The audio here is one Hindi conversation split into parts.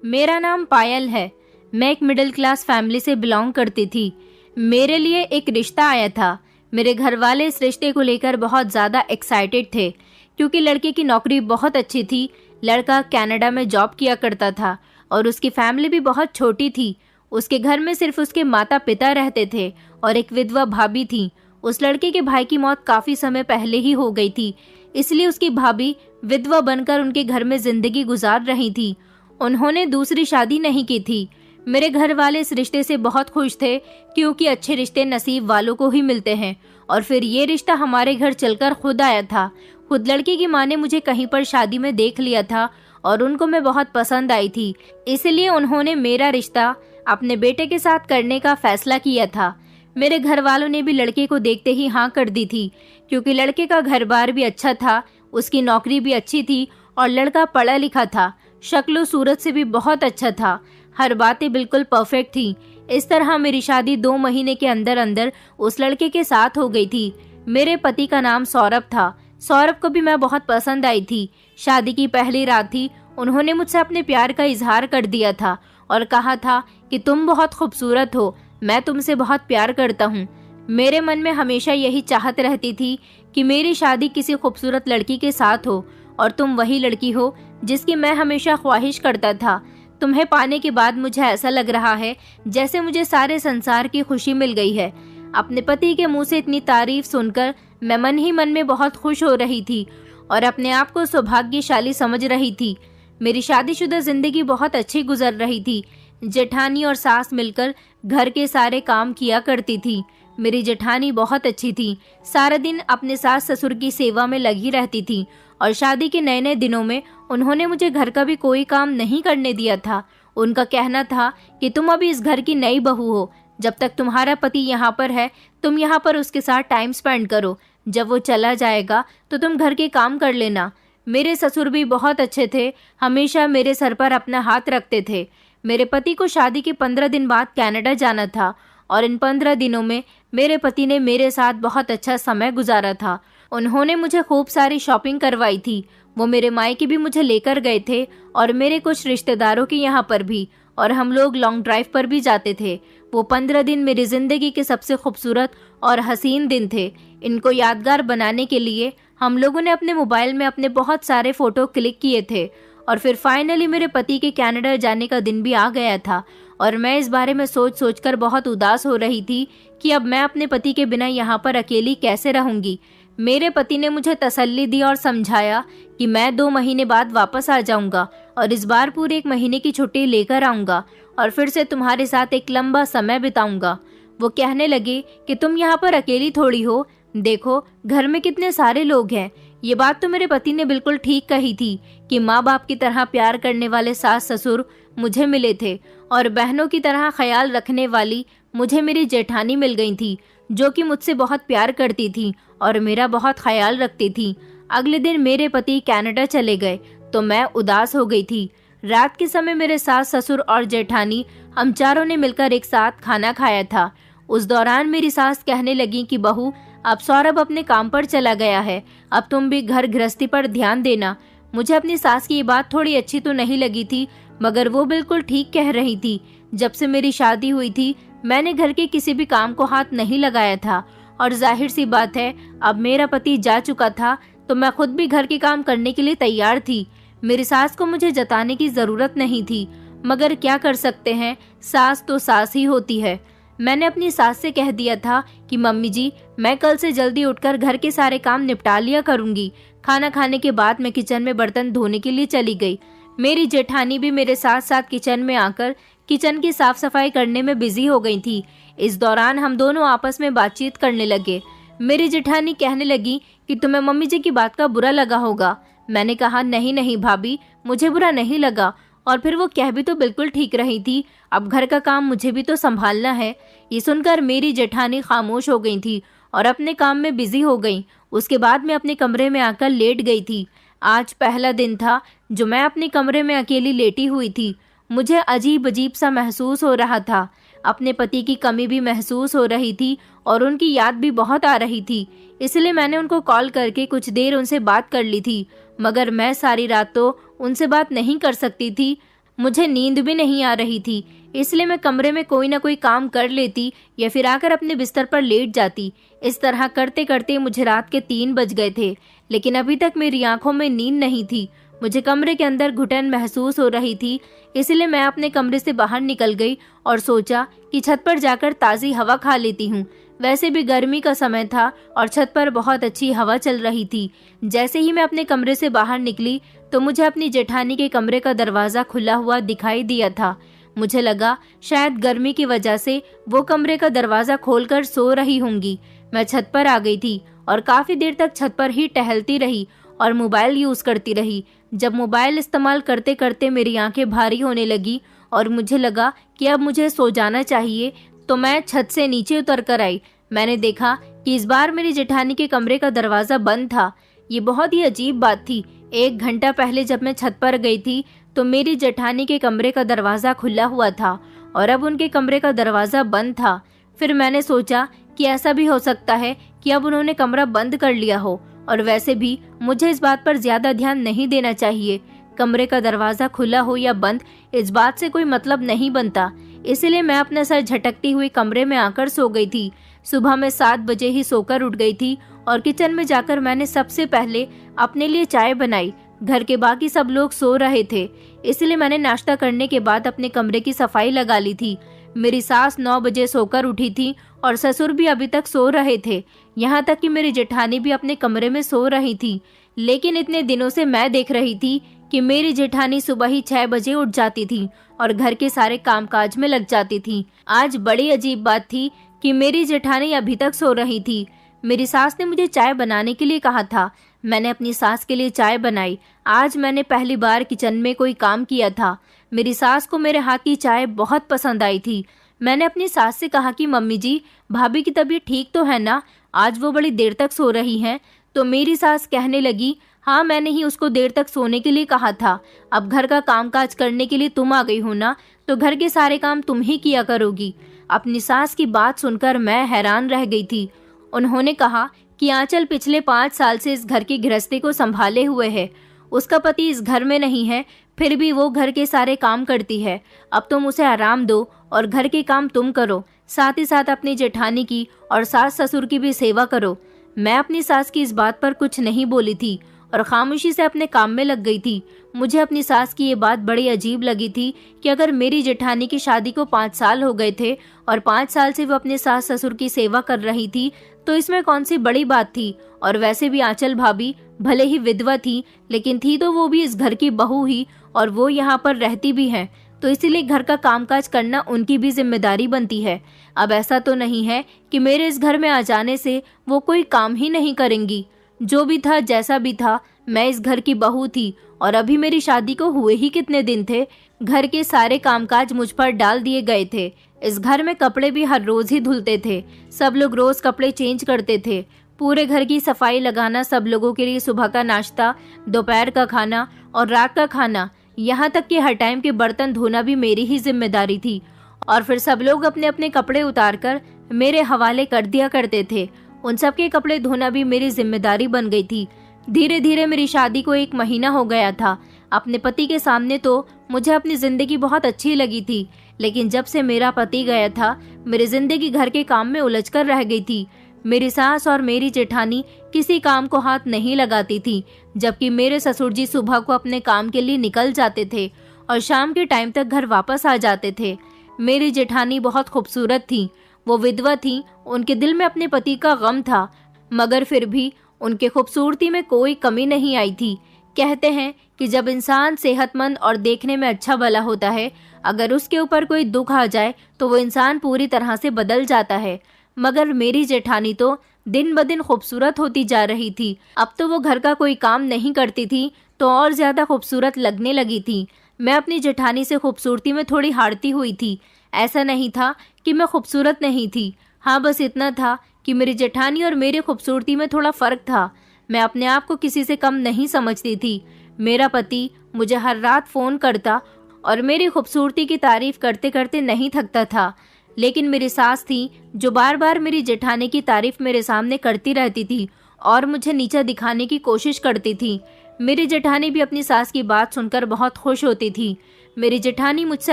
मेरा नाम पायल है। मैं एक मिडिल क्लास फैमिली से बिलोंग करती थी। मेरे लिए एक रिश्ता आया था। मेरे घर वाले इस रिश्ते को लेकर बहुत ज़्यादा एक्साइटेड थे क्योंकि लड़के की नौकरी बहुत अच्छी थी। लड़का कनाडा में जॉब किया करता था और उसकी फैमिली भी बहुत छोटी थी। उसके घर में सिर्फ उसके माता पिता रहते थे और एक विधवा भाभी थी। उस लड़के के भाई की मौत काफ़ी समय पहले ही हो गई थी, इसलिए उसकी भाभी विधवा बनकर उनके घर में जिंदगी गुजार रही थी। उन्होंने दूसरी शादी नहीं की थी। मेरे घर वाले इस रिश्ते से बहुत खुश थे क्योंकि अच्छे रिश्ते नसीब वालों को ही मिलते हैं और फिर ये रिश्ता हमारे घर चलकर खुद आया था। खुद लड़की की माँ ने मुझे कहीं पर शादी में देख लिया था और उनको मैं बहुत पसंद आई थी, इसलिए उन्होंने मेरा रिश्ता अपने बेटे के साथ करने का फैसला किया था। मेरे घर वालों ने भी लड़के को देखते ही हाँ कर दी थी क्योंकि लड़के का घर बार भी अच्छा था, उसकी नौकरी भी अच्छी थी और लड़का पढ़ा लिखा था। शक्ल सूरत से भी बहुत अच्छा था। हर बातें बिल्कुल परफेक्ट थी। इस तरह मेरी शादी 2 महीने के अंदर अंदर उस लड़के के साथ हो गई थी। मेरे पति का नाम सौरभ था। सौरभ को भी मैं बहुत पसंद आई थी। शादी की पहली रात थी। उन्होंने मुझसे अपने प्यार का इजहार कर दिया था और कहा था कि तुम बहुत खूबसूरत हो, मैं तुमसे बहुत प्यार करता हूँ। मेरे मन में हमेशा यही चाहत रहती थी कि मेरी शादी किसी खूबसूरत लड़की के साथ हो और तुम वही लड़की हो जिसकी मैं हमेशा ख्वाहिश करता था। तुम्हें पाने के बाद मुझे ऐसा लग रहा है जैसे मुझे सारे संसार की खुशी मिल गई है। अपने पति के मुंह से इतनी तारीफ सुनकर मैं मन ही मन में बहुत खुश हो रही थी और अपने आप को सौभाग्यशाली समझ रही थी। मेरी शादीशुदा जिंदगी बहुत अच्छी गुजर रही थी। जेठानी और सास मिलकर घर के सारे काम किया करती थी। मेरी जेठानी बहुत अच्छी थी, सारा दिन अपने सास ससुर की सेवा में लगी रहती थी और शादी के नए नए दिनों में उन्होंने मुझे घर का भी कोई काम नहीं करने दिया था। उनका कहना था कि तुम अभी इस घर की नई बहू हो, जब तक तुम्हारा पति यहाँ पर है तुम यहाँ पर उसके साथ टाइम स्पेंड करो, जब वो चला जाएगा तो तुम घर के काम कर लेना। मेरे ससुर भी बहुत अच्छे थे, हमेशा मेरे सर पर अपना हाथ रखते थे। मेरे पति को शादी के 15 दिन बाद कनाडा जाना था और इन 15 दिनों में मेरे पति ने मेरे साथ बहुत अच्छा समय गुजारा था। उन्होंने मुझे खूब सारी शॉपिंग करवाई थी। वो मेरे मायके भी मुझे लेकर गए थे और मेरे कुछ रिश्तेदारों के यहाँ पर भी, और हम लोग लॉन्ग ड्राइव पर भी जाते थे। वो 15 दिन मेरी जिंदगी के सबसे खूबसूरत और हसीन दिन थे। इनको यादगार बनाने के लिए हम लोगों ने अपने मोबाइल में अपने बहुत सारे फोटो क्लिक किए थे और फिर फाइनली मेरे पति के कनाडा जाने का दिन भी आ गया था और मैं इस बारे में सोच सोचकर बहुत उदास हो रही थी कि अब मैं अपने पति के बिना यहाँ पर अकेली कैसे रहूंगी। मेरे पति ने मुझे तसल्ली दी और समझाया कि मैं 2 महीने बाद वापस आ जाऊंगा और इस बार पूरे 1 महीने की छुट्टी लेकर आऊंगा और फिर से तुम्हारे साथ एक लंबा समय बिताऊंगा। वो कहने लगे कि तुम यहाँ पर अकेली थोड़ी हो, देखो घर में कितने सारे लोग हैं। ये बात तो मेरे पति ने बिल्कुल ठीक कही थी कि माँ बाप की तरह प्यार करने वाले सास ससुर मुझे मिले थे और बहनों की तरह ख्याल रखने वाली मुझे मेरी जेठानी मिल गई थी, जो कि मुझसे बहुत प्यार करती थी और मेरा बहुत ख्याल रखती थी। अगले दिन मेरे पति कनाडा चले गए तो मैं उदास हो गई थी। रात के समय मेरे सास ससुर और जेठानी हम चारों ने मिलकर एक साथ खाना खाया था। उस दौरान मेरी सास कहने लगी कि बहू, अब सौरभ अपने काम पर चला गया है, अब तुम भी घर गृहस्थी पर ध्यान देना। मुझे अपनी सास की ये बात थोड़ी अच्छी तो नहीं लगी थी, मगर वो बिल्कुल ठीक कह रही थी। जब से मेरी शादी हुई थी मैंने घर के किसी भी काम को हाथ नहीं लगाया था और जाहिर सी बात है अब मेरा पति जा चुका था तो मैं खुद भी घर के काम करने के लिए तैयार थी। मेरी सास को मुझे जताने की जरूरत नहीं थी, मगर क्या कर सकते हैं, सास तो सास ही होती है। मैंने अपनी सास से कह दिया था कि मम्मी जी, मैं कल से जल्दी उठकर घर के सारे काम निपटा लिया करूंगी। खाना खाने के बाद मैं किचन में बर्तन धोने के लिए चली गई। मेरी जेठानी भी मेरे साथ साथ किचन में आकर किचन की साफ सफाई करने में बिजी हो गई थी। इस दौरान हम दोनों आपस में बातचीत करने लगे। मेरी जेठानी कहने लगी कि तुम्हें मम्मी जी की बात का बुरा लगा होगा। मैंने कहा नहीं नहीं भाभी, मुझे बुरा नहीं लगा। और फिर वो कह भी तो बिल्कुल ठीक रही थी, अब घर का काम मुझे भी तो संभालना है। ये सुनकर मेरी जेठानी खामोश हो गई थी और अपने काम में बिजी हो गई। उसके बाद मैं अपने कमरे में आकर लेट गई थी। आज पहला दिन था जो मैं अपने कमरे में अकेली लेटी हुई थी। मुझे अजीब अजीब सा महसूस हो रहा था। अपने पति की कमी भी महसूस हो रही थी और उनकी याद भी बहुत आ रही थी। इसलिए मैंने उनको कॉल करके कुछ देर उनसे बात कर ली थी, मगर मैं सारी रात तो उनसे बात नहीं कर सकती थी। मुझे नींद भी नहीं आ रही थी, इसलिए मैं कमरे में कोई ना कोई काम कर लेती या फिर आकर अपने बिस्तर पर लेट जाती। इस तरह करते करते मुझे रात के 3 बज गए थे, लेकिन अभी तक मेरी आंखों में नींद नहीं थी। मुझे कमरे के अंदर घुटन महसूस हो रही थी, इसलिए मैं अपने कमरे से बाहर निकल गई और सोचा कि छत पर जाकर ताज़ी हवा खा लेती हूँ। वैसे भी गर्मी का समय था और छत पर बहुत अच्छी हवा चल रही थी। जैसे ही मैं अपने कमरे से बाहर निकली तो मुझे अपनी जेठानी के कमरे का दरवाज़ा खुला हुआ दिखाई दिया था। मुझे लगा शायद गर्मी की वजह से वो कमरे का दरवाज़ा खोलकर सो रही होंगी। मैं छत पर आ गई थी और काफ़ी देर तक छत पर ही टहलती रही और मोबाइल यूज़ करती रही। जब मोबाइल इस्तेमाल करते करते मेरी आंखें भारी होने लगी और मुझे लगा कि अब मुझे सो जाना चाहिए, तो मैं छत से नीचे उतर कर आई। मैंने देखा कि इस बार मेरी जेठानी के कमरे का दरवाज़ा बंद था। ये बहुत ही अजीब बात थी। 1 घंटा पहले जब मैं छत पर गई थी तो मेरी जेठानी के कमरे का दरवाज़ा खुला हुआ था और अब उनके कमरे का दरवाज़ा बंद था। फिर मैंने सोचा कि ऐसा भी हो सकता है कि अब उन्होंने कमरा बंद कर लिया हो, और वैसे भी मुझे इस बात पर ज़्यादा ध्यान नहीं देना चाहिए। कमरे का दरवाज़ा खुला हो या बंद, इस बात से कोई मतलब नहीं बनता। इसलिए मैं अपना सर झटकती हुई कमरे में आकर सो गई थी। सुबह में 7 बजे ही सोकर उठ गई थी और किचन में जाकर मैंने सबसे पहले अपने लिए चाय बनाई। घर के बाकी सब लोग सो रहे थे, इसलिए मैंने नाश्ता करने के बाद अपने कमरे की सफाई लगा ली थी। मेरी सास 9 बजे सोकर उठी थी और ससुर भी अभी तक सो रहे थे। यहाँ तक कि मेरी जेठानी भी अपने कमरे में सो रही थी। लेकिन इतने दिनों से मैं देख रही थी कि मेरी जेठानी सुबह ही 6 बजे उठ जाती थी और घर के सारे कामकाज में लग जाती थी। आज बड़ी अजीब बात थी कि मेरी जेठानी अभी तक सो रही थी। मेरी सास ने मुझे चाय बनाने के लिए कहा था। मैंने अपनी सास के लिए चाय बनाई। आज मैंने पहली बार किचन में कोई काम किया था। मेरी सास को मेरे हाथ की चाय बहुत पसंद आई थी। मैंने अपनी सास से कहा कि मम्मी जी, भाभी की तबीयत ठीक तो है ना? आज वो बड़ी देर तक सो रही हैं। तो मेरी सास कहने लगी, हाँ, मैंने ही उसको देर तक सोने के लिए कहा था। अब घर का कामकाज करने के लिए तुम आ गई हो ना, तो घर के सारे काम तुम ही किया करोगी। अपनी सास की बात सुनकर मैं हैरान रह गई थी। उन्होंने कहा कि आंचल पिछले 5 साल से इस घर की गृहस्थी को संभाले हुए है। उसका पति इस घर में नहीं है, फिर भी वो घर के सारे काम करती है। अब तुम उसे आराम दो और घर के काम तुम करो, साथ ही साथ अपनी जेठानी की और सास ससुर की भी सेवा करो। मैं अपनी सास की इस बात पर कुछ नहीं बोली थी और खामोशी से अपने काम में लग गई थी। मुझे अपनी सास की ये बात बड़ी अजीब लगी थी कि अगर मेरी जेठानी की शादी को 5 साल हो गए थे और 5 साल से वो अपने सास ससुर की सेवा कर रही थी, तो इसमें कौन सी बड़ी बात थी। और वैसे भी आंचल भाभी भले ही विधवा थी, लेकिन थी तो वो भी इस घर की बहू ही, और वो यहाँ पर रहती भी हैं, तो इसीलिए घर का कामकाज करना उनकी भी जिम्मेदारी बनती है। अब ऐसा तो नहीं है कि मेरे इस घर में आ जाने से वो कोई काम ही नहीं करेंगी। जो भी था, जैसा भी था, मैं इस घर की बहू थी और अभी मेरी शादी को हुए ही कितने दिन थे। घर के सारे कामकाज मुझ पर डाल दिए गए थे। इस घर में कपड़े भी हर रोज ही धुलते थे। सब लोग रोज कपड़े चेंज करते थे। पूरे घर की सफाई लगाना, सब लोगों के लिए सुबह का नाश्ता, दोपहर का खाना और रात का खाना, यहाँ तक कि हर टाइम के बर्तन धोना भी मेरी ही जिम्मेदारी थी। और फिर सब लोग अपने अपने कपड़े उतारकर मेरे हवाले कर दिया करते थे। उन सबके कपड़े धोना भी मेरी जिम्मेदारी बन गई थी। धीरे धीरे मेरी शादी को 1 महीना हो गया था। अपने पति के सामने तो मुझे अपनी जिंदगी बहुत अच्छी लगी थी, लेकिन जब से मेरा पति गया था, मेरी जिंदगी घर के काम में उलझकर रह गई थी। मेरी सास और मेरी जेठानी किसी काम को हाथ नहीं लगाती थी, जबकि मेरे ससुर जी सुबह को अपने काम के लिए निकल जाते थे और शाम के टाइम तक घर वापस आ जाते थे। मेरी जेठानी बहुत खूबसूरत थी। वो विधवा थी। उनके दिल में अपने पति का गम था, मगर फिर भी उनके खूबसूरती में कोई कमी नहीं आई थी। कहते हैं कि जब इंसान सेहतमंद और देखने में अच्छा भला होता है, अगर उसके ऊपर कोई दुख आ जाए तो वो इंसान पूरी तरह से बदल जाता है। मगर मेरी जेठानी तो दिन ब दिन खूबसूरत होती जा रही थी। अब तो वो घर का कोई काम नहीं करती थी तो और ज्यादा खूबसूरत लगने लगी थी। मैं अपनी जेठानी से खूबसूरती में थोड़ी हारती हुई थी। ऐसा नहीं था कि मैं खूबसूरत नहीं थी। हाँ, बस इतना था कि मेरी जेठानी और मेरी खूबसूरती में थोड़ा फर्क था। मैं अपने आप को किसी से कम नहीं समझती थी। मेरा पति मुझे हर रात फ़ोन करता और मेरी खूबसूरती की तारीफ करते करते नहीं थकता था। लेकिन मेरी सास थी जो बार बार मेरी जेठानी की तारीफ मेरे सामने करती रहती थी और मुझे नीचा दिखाने की कोशिश करती थी। मेरी जेठानी भी अपनी सास की बात सुनकर बहुत खुश होती थी। मेरी जेठानी मुझसे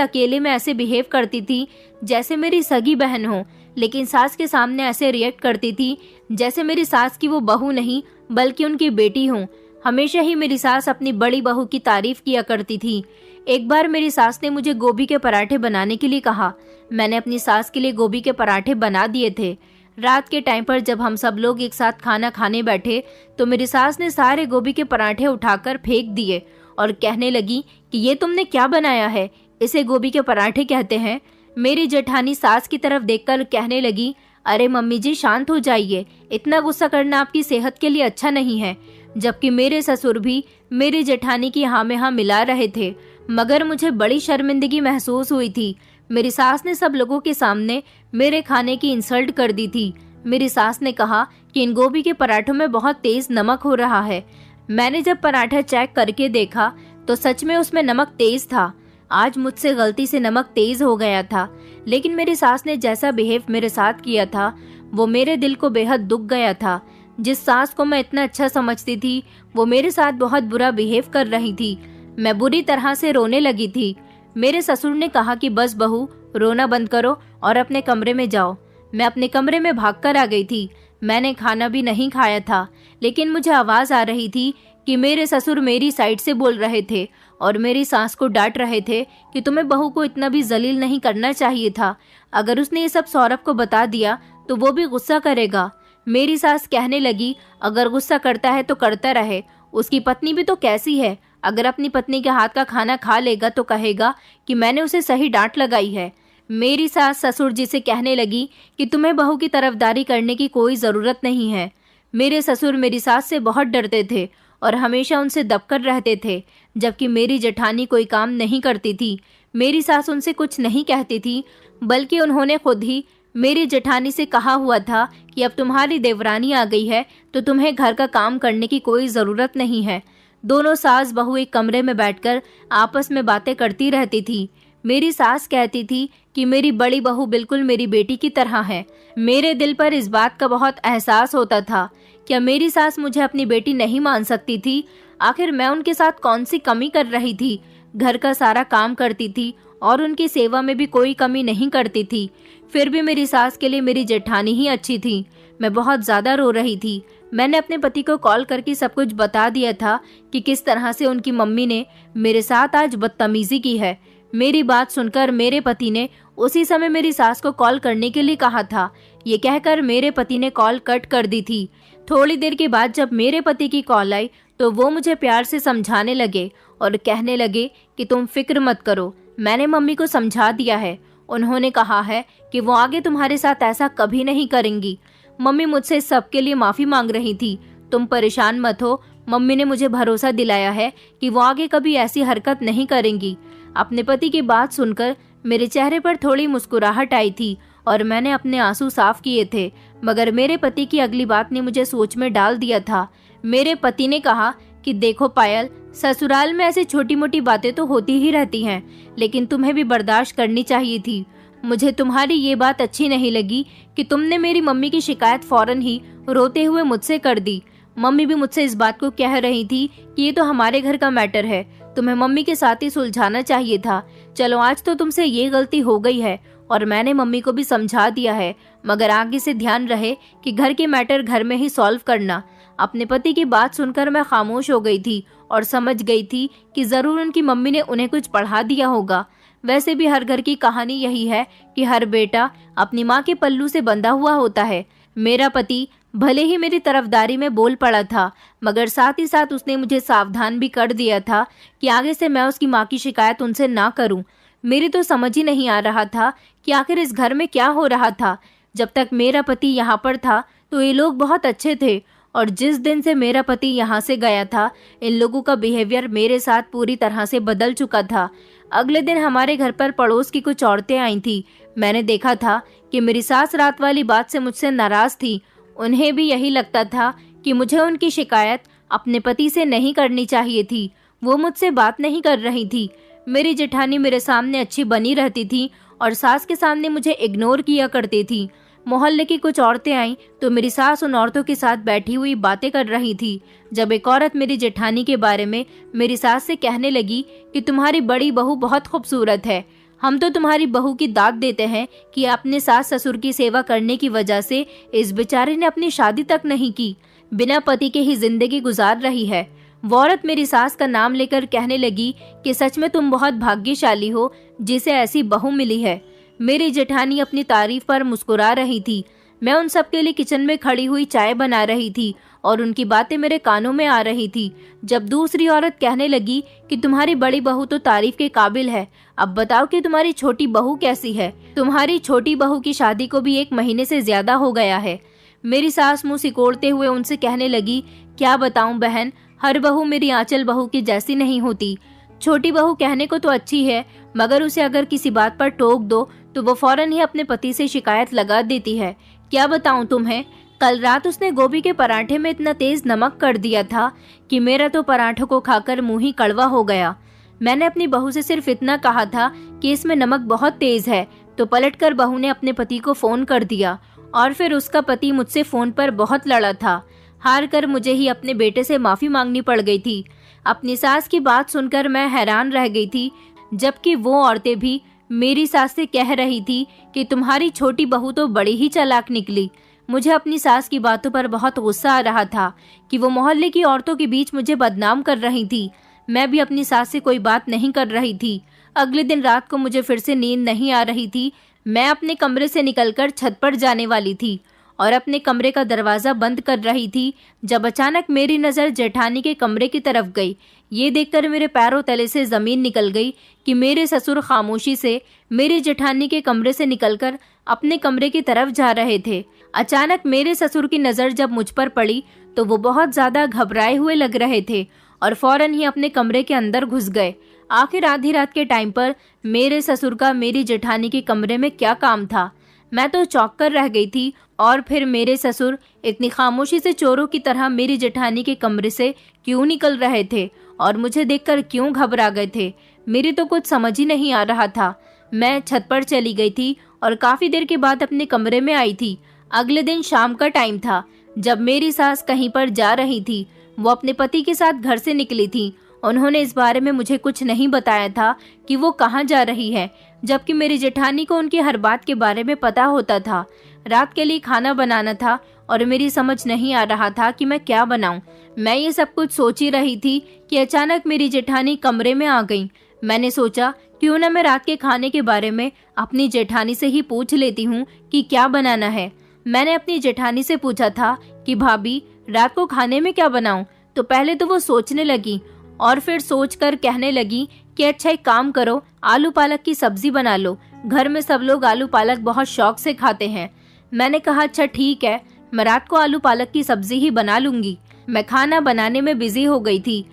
अकेले में ऐसे बिहेव करती थी जैसे मेरी सगी बहन हो, लेकिन सास के सामने ऐसे रिएक्ट करती थी जैसे मेरी सास की वो बहू नहीं बल्कि उनकी बेटी हो। हमेशा ही मेरी सास अपनी बड़ी बहू की तारीफ किया करती थी। एक बार मेरी सास ने मुझे गोभी के पराठे बनाने के लिए कहा। मैंने अपनी सास के लिए गोभी के पराठे बना दिए थे। रात के टाइम पर जब हम सब लोग एक साथ खाना खाने बैठे तो मेरी सास ने सारे गोभी के पराठे उठाकर फेंक दिए और कहने लगी कि ये तुमने क्या बनाया है, इसे गोभी के पराठे कहते हैं। मेरी जेठानी सास की तरफ देखकर कहने लगी, अरे मम्मी जी शांत हो जाइए, इतना गुस्सा करना आपकी सेहत के लिए अच्छा नहीं है। जबकि मेरे ससुर भी मेरी जेठानी की हाँ में हाँ मिला रहे थे, मगर मुझे बड़ी शर्मिंदगी महसूस हुई थी। मेरी सास ने सब लोगों के सामने मेरे खाने की इंसल्ट कर दी थी। मेरी सास ने कहा कि इन गोभी के पराठों में बहुत तेज नमक हो रहा है। मैंने जब पराठा चेक करके देखा तो सच में उसमें नमक तेज था। आज मुझसे गलती से नमक तेज हो गया था, लेकिन मेरी सास ने जैसा बिहेव मेरे साथ किया था वो मेरे दिल को बेहद दुख गया था। जिस सास को मैं इतना अच्छा समझती थी वो मेरे साथ बहुत बुरा बिहेव कर रही थी। मैं बुरी तरह से रोने लगी थी। मेरे ससुर ने कहा कि बस बहू, रोना बंद करो और अपने कमरे में जाओ। मैं अपने कमरे में भागकर आ गई थी। मैंने खाना भी नहीं खाया था, लेकिन मुझे आवाज आ रही थी कि मेरे ससुर मेरी साइड से बोल रहे थे और मेरी सास को डांट रहे थे कि तुम्हें बहू को इतना भी जलील नहीं करना चाहिए था। अगर उसने ये सब सौरभ को बता दिया तो वो भी गुस्सा करेगा। मेरी सास कहने लगी, अगर गुस्सा करता है तो करता रहे, उसकी पत्नी भी तो कैसी है। अगर अपनी पत्नी के हाथ का खाना खा लेगा तो कहेगा कि मैंने उसे सही डांट लगाई है। मेरी सास ससुर जी से कहने लगी कि तुम्हें बहू की तरफदारी करने की कोई ज़रूरत नहीं है। मेरे ससुर मेरी सास से बहुत डरते थे और हमेशा उनसे दबकर रहते थे, जबकि मेरी जेठानी कोई काम नहीं करती थी। मेरी सास उनसे कुछ नहीं कहती थी, बल्कि उन्होंने खुद ही मेरी जेठानी से कहा हुआ था कि अब तुम्हारी देवरानी आ गई है तो तुम्हें घर का काम करने की कोई ज़रूरत नहीं है। दोनों सास बहू एक कमरे में बैठकर आपस में बातें करती रहती थी। मेरी सास कहती थी कि मेरी बड़ी बहू बिल्कुल मेरी बेटी की तरह है। मेरे दिल पर इस बात का बहुत एहसास होता था। क्या मेरी सास मुझे अपनी बेटी नहीं मान सकती थी? आखिर मैं उनके साथ कौन सी कमी कर रही थी? घर का सारा काम करती थी और उनकी सेवा में भी कोई कमी नहीं करती थी। फिर भी मेरी सास के लिए मेरी जेठानी ही अच्छी थी। मैं बहुत ज़्यादा रो रही थी। मैंने अपने पति को कॉल करके सब कुछ बता दिया था कि किस तरह से उनकी मम्मी ने मेरे साथ आज बदतमीजी की है। मेरी बात सुनकर मेरे पति ने उसी समय मेरी सास को कॉल करने के लिए कहा था। ये कहकर मेरे पति ने कॉल कट कर दी थी। थोड़ी देर के बाद जब मेरे पति की कॉल आई तो वो मुझे प्यार से समझाने लगे और कहने लगे कि तुम फिक्र मत करो, मैंने मम्मी को समझा दिया है। उन्होंने कहा है कि वो आगे तुम्हारे साथ ऐसा कभी नहीं करेंगी। मम्मी मुझसे इस सब के लिए माफ़ी मांग रही थी। तुम परेशान मत हो, मम्मी ने मुझे भरोसा दिलाया है कि वो आगे कभी ऐसी हरकत नहीं करेंगी। अपने पति की बात सुनकर मेरे चेहरे पर थोड़ी मुस्कुराहट आई थी और मैंने अपने आंसू साफ किए थे, मगर मेरे पति की अगली बात ने मुझे सोच में डाल दिया था। मेरे पति ने कहा कि देखो पायल, ससुराल में ऐसी छोटी मोटी बातें तो होती ही रहती हैं, लेकिन तुम्हें भी बर्दाश्त करनी चाहिए थी। मुझे तुम्हारी ये बात अच्छी नहीं लगी कि तुमने मेरी मम्मी की शिकायत फौरन ही रोते हुए मुझसे कर दी। मम्मी भी मुझसे इस बात को कह रही थी कि ये तो हमारे घर का मैटर है, तुम्हें मम्मी के साथ ही सुलझाना चाहिए था। चलो आज तो तुमसे ये गलती हो गई है और मैंने मम्मी को भी समझा दिया है, मगर आगे से ध्यान रहे कि घर के मैटर घर में ही सॉल्व करना। अपने पति की बात सुनकर मैं खामोश हो गई थी और समझ गई थी कि जरूर उनकी मम्मी ने उन्हें कुछ पढ़ा दिया होगा। वैसे भी हर घर की कहानी यही है कि हर बेटा अपनी माँ के पल्लू से बंधा हुआ होता है। मेरा पति भले ही मेरी तरफदारी में बोल पड़ा था, मगर साथ ही साथ उसने मुझे सावधान भी कर दिया था कि आगे से मैं उसकी माँ की शिकायत उनसे ना करूं। मेरी तो समझ ही नहीं आ रहा था कि आखिर इस घर में क्या हो रहा था। जब तक मेरा पति यहाँ पर था तो ये लोग बहुत अच्छे थे, और जिस दिन से मेरा पति यहाँ से गया था इन लोगों का बिहेवियर मेरे साथ पूरी तरह से बदल चुका था। अगले दिन हमारे घर पर पड़ोस की कुछ औरतें आई थी। मैंने देखा था कि मेरी सास रात वाली बात से मुझसे नाराज थी। उन्हें भी यही लगता था कि मुझे उनकी शिकायत अपने पति से नहीं करनी चाहिए थी। वो मुझसे बात नहीं कर रही थी। मेरी जेठानी मेरे सामने अच्छी बनी रहती थी और सास के सामने मुझे इग्नोर किया करती थी। मोहल्ले की कुछ औरतें आईं तो मेरी सास उन औरतों के साथ बैठी हुई बातें कर रही थी। जब एक औरत मेरी जेठानी के बारे में मेरी सास से कहने लगी कि तुम्हारी बड़ी बहू बहुत खूबसूरत है, हम तो तुम्हारी बहू की दाद देते हैं कि अपने सास ससुर की सेवा करने की वजह से इस बेचारे ने अपनी शादी तक नहीं की, बिना पति के ही जिंदगी गुजार रही है। वो औरत मेरी सास का नाम लेकर कहने लगी कि सच में तुम बहुत भाग्यशाली हो जिसे ऐसी बहू मिली है। मेरी जेठानी अपनी तारीफ पर मुस्कुरा रही थी। मैं उन सब के लिए किचन में खड़ी हुई चाय बना रही थी और उनकी बातें मेरे कानों में आ रही थी, जब दूसरी औरत कहने लगी कि तुम्हारी बड़ी बहू तो तारीफ के काबिल है, अब बताओ कि तुम्हारी छोटी बहू कैसी है। तुम्हारी छोटी बहू की शादी को भी 1 महीने से ज्यादा हो गया है। मेरी सास मुंह सिकोड़ते हुए उनसे कहने लगी, क्या बताऊं बहन, हर बहू मेरी आंचल बहू की जैसी नहीं होती। छोटी बहू कहने को तो अच्छी है, मगर उसे अगर किसी बात पर टोक दो तो वो फौरन ही अपने पति से शिकायत लगा देती है। क्या बताऊं तुम्हें, कल रात उसने गोभी के पराठे में इतना तेज नमक कर दिया था कि मेरा तो पराठों को खाकर मुंह ही कड़वा हो गया। मैंने अपनी बहू से सिर्फ इतना कहा था कि इसमें नमक बहुत तेज है, तो पलटकर बहू ने अपने पति को फोन कर दिया और फिर उसका पति मुझसे फोन पर बहुत लड़ा था। हार कर मुझे ही अपने बेटे से माफी मांगनी पड़ गई थी। अपनी सास की बात सुनकर मैं हैरान रह गई थी, जबकि वो औरतें भी मेरी सास से कह रही थी कि तुम्हारी छोटी बहू तो बड़ी ही चालाक निकली। मुझे अपनी सास की बातों पर बहुत गुस्सा आ रहा था कि वो मोहल्ले की औरतों के बीच मुझे बदनाम कर रही थी। मैं भी अपनी सास से कोई बात नहीं कर रही थी। अगले दिन रात को मुझे फिर से नींद नहीं आ रही थी। मैं अपने कमरे से निकलकर छत पर जाने वाली थी और अपने कमरे का दरवाजा बंद कर रही थी, जब अचानक मेरी नज़र जेठानी के कमरे की तरफ गई। ये देखकर मेरे पैरों तले से ज़मीन निकल गई कि मेरे ससुर खामोशी से मेरी जेठानी के कमरे से निकलकर अपने कमरे की तरफ जा रहे थे। अचानक मेरे ससुर की नज़र जब मुझ पर पड़ी तो वो बहुत ज़्यादा घबराए हुए लग रहे थे और फौरन ही अपने कमरे के अंदर घुस गए। आखिर आधी रात के टाइम पर मेरे ससुर का मेरी जेठानी के कमरे में क्या काम था? मैं तो चौंक कर रह गई थी। और फिर मेरे ससुर इतनी खामोशी से चोरों की तरह मेरी जेठानी के कमरे से क्यों निकल रहे थे और मुझे देखकर क्यों घबरा गए थे? मेरी तो कुछ समझ ही नहीं आ रहा था। मैं छत पर चली गई थी और काफी देर के बाद अपने कमरे में आई थी। अगले दिन शाम का टाइम था, जब मेरी सास कहीं पर जा रही थी। वो अपने पति के साथ घर से निकली थी। उन्होंने इस बारे में मुझे कुछ नहीं बताया था कि वो कहाँ जा रही है, जबकि मेरी जेठानी को उनकी हर बात के बारे में पता होता था। रात के लिए खाना बनाना था और मेरी समझ नहीं आ रहा था कि मैं क्या बनाऊं। मैं ये सब कुछ सोच ही रही थी कि अचानक मेरी जेठानी कमरे में आ गई। मैंने सोचा क्यों ना मैं रात के खाने के बारे में अपनी जेठानी से ही पूछ लेती हूँ कि क्या बनाना है। मैंने अपनी जेठानी से पूछा था कि भाभी रात को खाने में क्या बनाऊं? तो पहले तो वो सोचने लगी और फिर सोचकर कहने लगी कि अच्छा एक काम करो, आलू पालक की सब्जी बना लो। घर में सब लोग आलू पालक बहुत शौक से खाते हैं। मैंने कहा अच्छा ठीक है, मैं रात को आलू पालक की सब्जी ही बना लूंगी। मैं खाना बनाने में बिजी हो गई थी।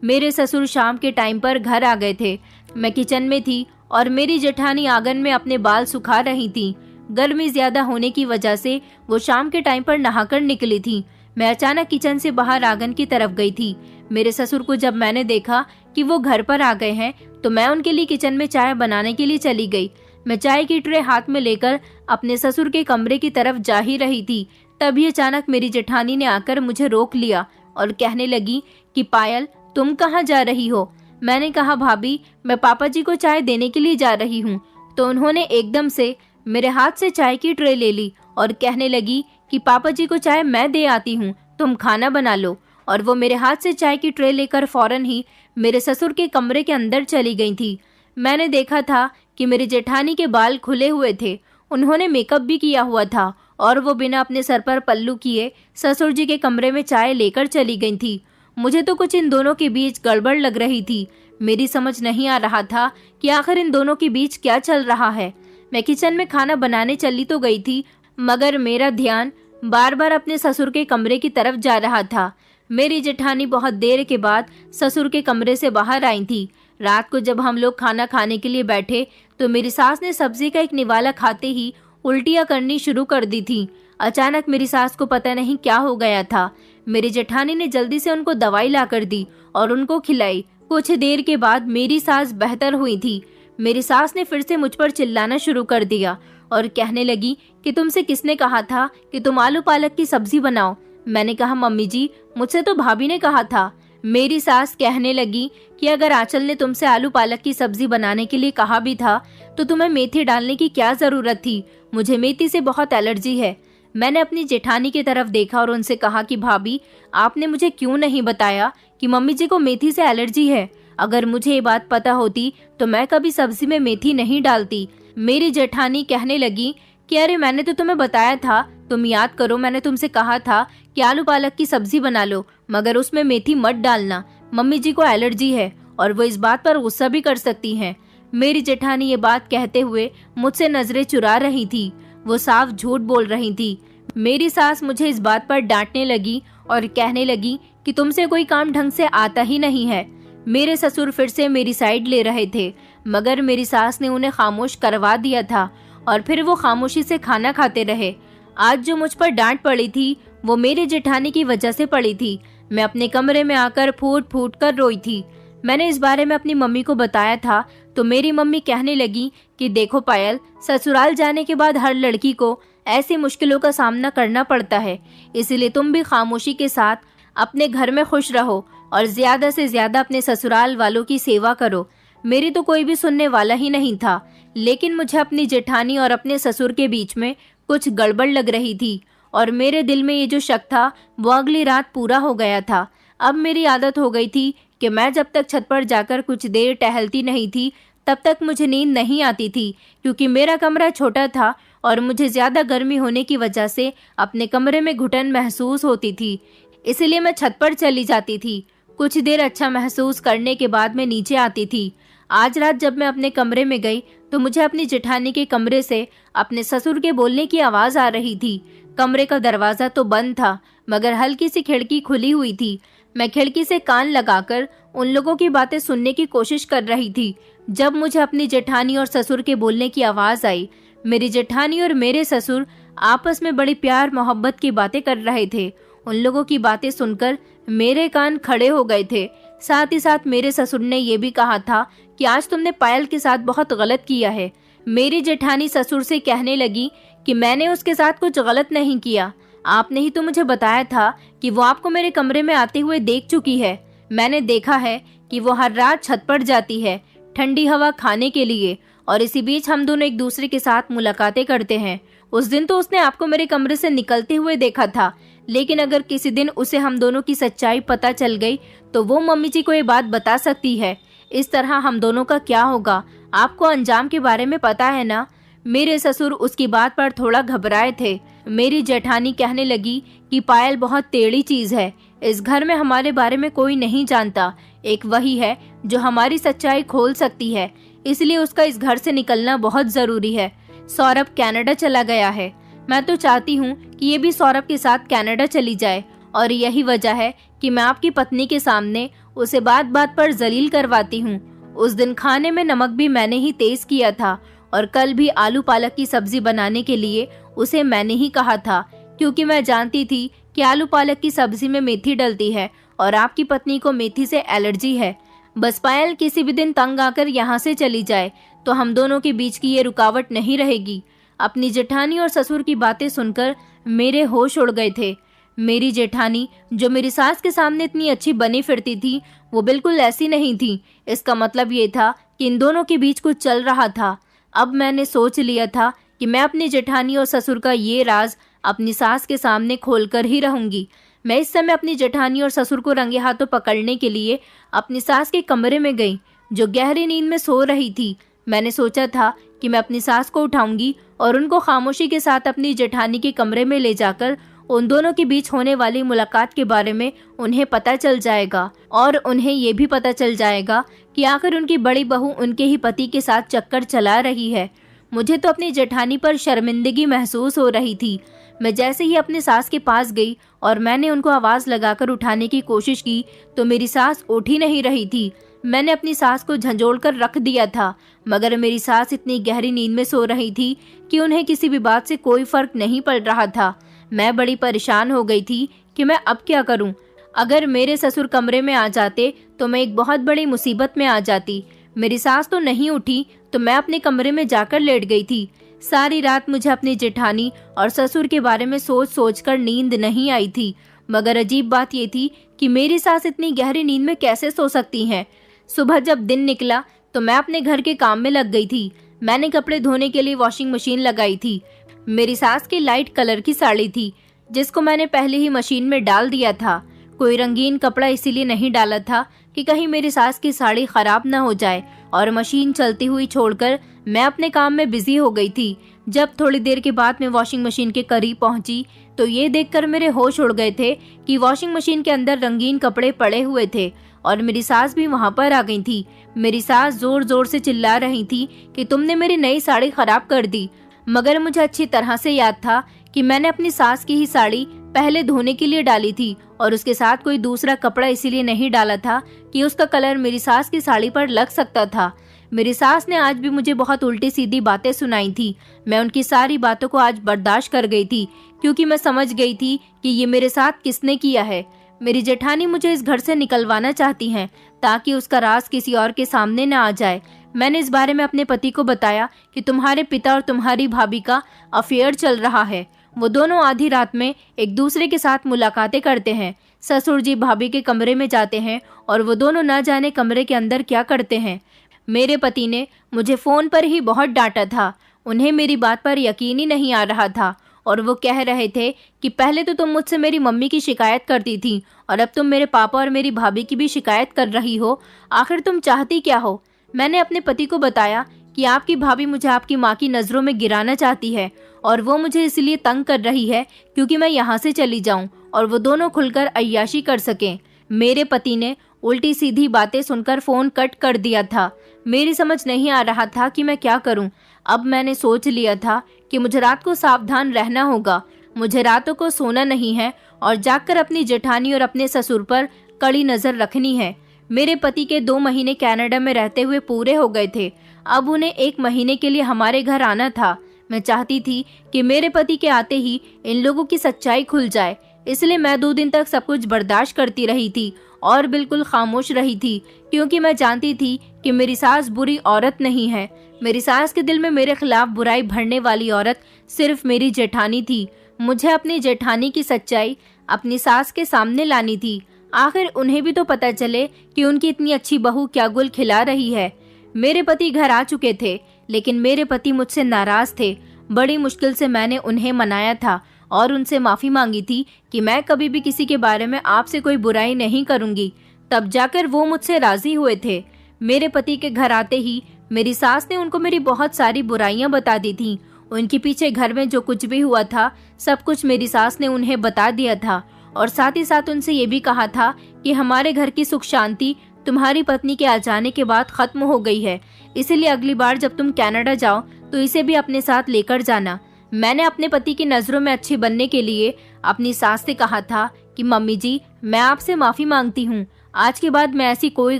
मेरे ससुर शाम के टाइम पर घर आ गए थे। मैं किचन में थी और मेरी जेठानी आंगन में अपने बाल सुखा रही थी। गर्मी ज्यादा होने की वजह से वो शाम के टाइम पर नहाकर निकली थी। मैं अचानक किचन से बाहर आंगन की तरफ गई थी। मेरे ससुर को जब मैंने देखा कि वो घर पर आ गए हैं तो मैं उनके लिए किचन में चाय बनाने के लिए चली गई। मैं चाय की ट्रे हाथ में लेकर अपने ससुर के कमरे की तरफ जा ही रही थी, तभी अचानक मेरी जेठानी ने आकर मुझे रोक लिया और कहने लगी कि पायल तुम कहाँ जा रही हो? मैंने कहा भाभी मैं पापा जी को चाय देने के लिए जा रही हूँ। तो उन्होंने एकदम से मेरे हाथ से चाय की ट्रे ले ली और कहने लगी कि पापा जी को चाय मैं दे आती हूँ, तुम खाना बना लो। और वो मेरे हाथ से चाय की ट्रे लेकर फौरन ही मेरे ससुर के कमरे के अंदर चली गई थी। मैंने देखा था कि मेरी जेठानी के बाल खुले हुए थे, उन्होंने मेकअप भी किया हुआ था और वो बिना अपने सर पर पल्लू किए ससुर जी के कमरे में चाय लेकर चली गई थी। मुझे तो कुछ इन दोनों के बीच गड़बड़ लग रही थी। मेरी समझ नहीं आ रहा था कि आखिर इन दोनों के बीच क्या चल रहा है। मैं किचन में खाना बनाने चली तो गई थी, मगर मेरा ध्यान बार बार अपने ससुर के कमरे की तरफ जा रहा था। मेरी जेठानी बहुत देर के बाद ससुर के कमरे से बाहर आई थी। रात को जब हम लोग खाना खाने के लिए बैठे तो मेरी सास ने सब्जी का एक निवाला खाते ही उल्टियां करनी शुरू कर दी थी। अचानक मेरी सास को पता नहीं क्या हो गया था। मेरी जेठानी ने जल्दी से उनको दवाई लाकर दी और उनको खिलाई। कुछ देर के बाद मेरी सास बेहतर हुई थी। मेरी सास ने फिर से मुझ पर चिल्लाना शुरू कर दिया और कहने लगी कि तुमसे किसने कहा था कि तुम आलू पालक की सब्जी बनाओ। मैंने कहा मम्मी जी, मुझसे तो भाभी ने कहा था। मेरी सास कहने लगी कि अगर आंचल ने तुमसे आलू पालक की सब्जी बनाने के लिए कहा भी था तो तुम्हें मेथी डालने की क्या जरूरत थी, मुझे मेथी से बहुत एलर्जी है। मैंने अपनी जेठानी की तरफ देखा और उनसे कहा कि भाभी, आपने मुझे क्यों नहीं बताया कि मम्मी जी को मेथी से एलर्जी है। अगर मुझे ये बात पता होती तो मैं कभी सब्जी में मेथी नहीं डालती। मेरी जेठानी कहने लगी कि अरे मैंने तो तुम्हें बताया था, तुम याद करो, मैंने तुमसे कहा था कि आलू पालक की सब्जी बना लो, मगर उसमें मेथी मत डालना, मम्मी जी को एलर्जी है और वो इस बात पर गुस्सा भी कर सकती हैं। मेरी जेठानी ये बात कहते हुए मुझसे नजरें चुरा रही थी, वो साफ झूठ बोल रही थी। मेरी सास मुझे इस बात पर डांटने लगी और कहने लगी कि तुमसे कोई काम ढंग से आता ही नहीं है। मेरे ससुर फिर से मेरी साइड ले रहे थे, मगर मेरी सास ने उन्हें खामोश करवा दिया था और फिर वो खामोशी से खाना खाते रहे। आज जो मुझ पर डांट पड़ी थी वो मेरी जेठानी की वजह से पड़ी थी। मैं अपने कमरे में आकर फूट फूट कर रोई थी। मैंने इस बारे में अपनी मम्मी को बताया था तो मेरी मम्मी कहने लगी कि देखो पायल, ससुराल जाने के बाद हर लड़की को ऐसी मुश्किलों का सामना करना पड़ता है, इसलिए तुम भी खामोशी के साथ अपने घर में खुश रहो और ज्यादा से ज्यादा अपने ससुराल वालों की सेवा करो। मेरी तो कोई भी सुनने वाला ही नहीं था, लेकिन मुझे अपनी जेठानी और अपने ससुर के बीच में कुछ गड़बड़ लग रही थी और मेरे दिल में ये जो शक था वो अगली रात पूरा हो गया था। अब मेरी आदत हो गई थी कि मैं जब तक छत पर जाकर कुछ देर टहलती नहीं थी तब तक मुझे नींद नहीं आती थी, क्योंकि मेरा कमरा छोटा था और मुझे ज्यादा गर्मी होने की वजह से अपने कमरे में घुटन महसूस होती थी। इसलिए मैं छत पर चली जाती थी। कुछ देर अच्छा महसूस करने के बाद मैं नीचे आती थी। आज रात जब मैं अपने कमरे में गई तो मुझे अपनी जेठानी के कमरे से अपने ससुर के बोलने की आवाज आ रही थी। कमरे का दरवाजा तो बंद था, मगर हल्की सी खिड़की खुली हुई थी। मैं खिड़की से कान लगाकर उन लोगों की बातें सुनने की कोशिश कर रही थी जब मुझे अपनी जेठानी और ससुर के बोलने की आवाज आई। मेरी जेठानी और मेरे ससुर आपस में बड़ी प्यार मोहब्बत की बातें कर रहे थे। उन लोगों की बातें सुनकर मेरे कान खड़े हो गए थे। साथ ही साथ मेरे ससुर ने यह भी कहा था कि आज तुमने पायल के साथ बहुत गलत किया है। मेरी जेठानी ससुर से कहने लगी कि मैंने उसके साथ कुछ गलत नहीं किया, आपने ही तो मुझे बताया था कि वो आपको मेरे कमरे में आते हुए देख चुकी है। मैंने देखा है कि वो हर रात छत पर जाती है ठंडी हवा खाने के लिए, और इसी बीच हम दोनों एक दूसरे के साथ मुलाकातें करते हैं। उस दिन तो उसने आपको मेरे कमरे से निकलते हुए देखा था, लेकिन अगर किसी दिन उसे हम दोनों की सच्चाई पता चल गई तो वो मम्मी जी को ये बात बता सकती है। इस तरह हम दोनों का क्या होगा, आपको अंजाम के बारे में पता है ना। मेरे ससुर उसकी बात पर थोड़ा घबराए थे। मेरी जेठानी कहने लगी कि पायल बहुत टेढ़ी चीज है, इस घर में हमारे बारे में कोई नहीं जानता, एक वही है जो हमारी सच्चाई खोल सकती है, इसलिए उसका इस घर से निकलना बहुत जरूरी है। सौरभ कनाडा चला गया है, मैं तो चाहती हूँ कि ये भी सौरभ के साथ कनाडा चली जाए, और यही वजह है कि मैं आपकी पत्नी के सामने उसे बात बात पर जलील करवाती हूँ। उस दिन खाने में नमक भी मैंने ही तेज किया था, और कल भी आलू पालक की सब्जी बनाने के लिए उसे मैंने ही कहा था, क्योंकि मैं जानती थी कि आलू पालक की सब्जी में मेथी डलती है और आपकी पत्नी को मेथी से एलर्जी है। बस पायल किसी भी दिन तंग आकर यहाँ से चली जाए तो हम दोनों के बीच की ये रुकावट नहीं रहेगी। अपनी जेठानी और ससुर की बातें सुनकर मेरे होश उड़ गए थे। मेरी जेठानी जो मेरी सास के सामने इतनी अच्छी बनी फिरती थी, वो बिल्कुल ऐसी नहीं थी। इसका मतलब ये था कि इन दोनों के बीच कुछ चल रहा था। अब मैंने सोच लिया था कि मैं अपनी जेठानी और ससुर का ये राज अपनी सास के सामने खोलकर ही रहूंगी। मैं इस समय अपनी जेठानी और ससुर को रंगे हाथों पकड़ने के लिए अपनी सास के कमरे में गई, जो गहरी नींद में सो रही थी। मैंने सोचा था कि मैं अपनी सास को उठाऊंगी और उनको खामोशी के साथ अपनी जेठानी के कमरे में ले जाकर उन दोनों के बीच होने वाली मुलाकात के बारे में उन्हें पता चल जाएगा, और उन्हें ये भी पता चल जाएगा कि आखिर उनकी बड़ी बहू उनके ही पति के साथ चक्कर चला रही है। मुझे तो अपनी जेठानी पर शर्मिंदगी महसूस हो रही थी। मैं जैसे ही अपने सास के पास गई और मैंने उनको आवाज लगाकर उठाने की कोशिश की तो मेरी सास उठ ही नहीं रही थी। मैंने अपनी सास को झंझोड़ कर रख दिया था, मगर मेरी सास इतनी गहरी नींद में सो रही थी कि उन्हें किसी भी बात से कोई फर्क नहीं पड़ रहा था। मैं बड़ी परेशान हो गई थी कि मैं अब क्या करूं। अगर मेरे ससुर कमरे में आ जाते तो मैं एक बहुत बड़ी मुसीबत में आ जाती। मेरी सास तो नहीं उठी तो मैं अपने कमरे में जाकर लेट गई थी। सारी रात मुझे अपनी जेठानी और ससुर के बारे में सोच सोच कर नींद नहीं आई थी। मगर अजीब बात ये थी कि मेरी सास इतनी गहरी नींद में कैसे सो सकती हैं। सुबह जब दिन निकला तो मैं अपने घर के काम में लग गई थी। मैंने कपड़े धोने के लिए वॉशिंग मशीन लगाई थी। मेरी सास की लाइट कलर की साड़ी थी जिसको मैंने पहले ही मशीन में डाल दिया था। कोई रंगीन कपड़ा इसीलिए नहीं डाला था कि कहीं मेरी सास की साड़ी खराब न हो जाए, और मशीन चलती हुई छोड़कर मैं अपने काम में बिजी हो गई थी। जब थोड़ी देर के बाद मैं वॉशिंग मशीन के करीब पहुंची तो ये देखकर मेरे होश उड़ गए थे कि वॉशिंग मशीन के अंदर रंगीन कपड़े पड़े हुए थे और मेरी सास भी वहां पर आ गई थी। मेरी सास जोर जोर से चिल्ला रही थी कि तुमने मेरी नई साड़ी खराब कर दी। मगर मुझे अच्छी तरह से याद था कि मैंने अपनी सास की ही साड़ी पहले धोने के लिए डाली थी और उसके साथ कोई दूसरा कपड़ा इसीलिए नहीं डाला था कि उसका कलर मेरी सास की साड़ी पर लग सकता था। मेरी सास ने आज भी मुझे बहुत उल्टी सीधी बातें सुनाई थी। मैं उनकी सारी बातों को आज बर्दाश्त कर गई थी क्योंकि मैं समझ गई थी कि ये मेरे साथ किसने किया है। मेरी जेठानी मुझे इस घर से निकलवाना चाहती हैं ताकि उसका राज किसी और के सामने न आ जाए। मैंने इस बारे में अपने पति को बताया कि तुम्हारे पिता और तुम्हारी भाभी का अफेयर चल रहा है। वो दोनों आधी रात में एक दूसरे के साथ मुलाकातें करते हैं। ससुर जी भाभी के कमरे में जाते हैं और वो दोनों न जाने कमरे के अंदर क्या करते हैं। मेरे पति ने मुझे फोन पर ही बहुत डांटा था। उन्हें मेरी बात पर यकीन ही नहीं आ रहा था और वो कह रहे थे कि पहले तो तुम मुझसे मेरी मम्मी की शिकायत करती थी और अब तुम मेरे पापा और मेरी भाभी की भी शिकायत कर रही हो। आखिर तुम चाहती क्या हो? मैंने अपने पति को बताया कि आपकी भाभी मुझे आपकी माँ की नज़रों में गिराना चाहती है और वो मुझे इसलिए तंग कर रही है क्योंकि मैं यहाँ से चली जाऊँ और वो दोनों खुलकर अय्याशी कर सकें। मेरे पति ने उल्टी सीधी बातें सुनकर फ़ोन कट कर दिया था। मेरी समझ नहीं आ रहा था कि मैं क्या करूं। अब मैंने सोच लिया था कि मुझे रात को सावधान रहना होगा। मुझे रातों को सोना नहीं है और जागकर अपनी जेठानी और अपने ससुर पर कड़ी नज़र रखनी है। मेरे पति के 2 महीने कनाडा में रहते हुए पूरे हो गए थे। अब उन्हें 1 महीने के लिए हमारे घर आना था। मैं चाहती थी कि मेरे पति के आते ही इन लोगों की सच्चाई खुल जाए, इसलिए मैं 2 दिन तक सब कुछ बर्दाश्त करती रही थी और बिल्कुल खामोश रही थी क्योंकि मैं जानती थी कि मेरी सास बुरी औरत नहीं है। मेरी सास के दिल में मेरे खिलाफ बुराई भरने वाली औरत सिर्फ मेरी जेठानी थी। मुझे अपनी जेठानी की सच्चाई अपनी सास के सामने लानी थी। आखिर उन्हें भी तो पता चले कि उनकी इतनी अच्छी बहू क्या गुल खिला रही है। मेरे पति घर आ चुके थे लेकिन मेरे पति मुझसे नाराज थे। बड़ी मुश्किल से मैंने उन्हें मनाया था और उनसे माफ़ी मांगी थी कि मैं कभी भी किसी के बारे में आपसे कोई बुराई नहीं करूंगी। तब जाकर वो मुझसे राजी हुए थे। मेरे पति के घर आते ही मेरी सास ने उनको मेरी बहुत सारी बुराइयां बता दी थीं। उनके पीछे घर में जो कुछ भी हुआ था सब कुछ मेरी सास ने उन्हें बता दिया था और साथ ही साथ उनसे ये भी कहा था कि हमारे घर की सुख शांति तुम्हारी पत्नी के आ जाने के बाद खत्म हो गई है, इसीलिए अगली बार जब तुम कनाडा जाओ तो इसे भी अपने साथ लेकर जाना। मैंने अपने पति की नज़रों में अच्छी बनने के लिए अपनी सास से कहा था कि मम्मी जी, मैं आपसे माफ़ी मांगती हूँ। आज के बाद मैं ऐसी कोई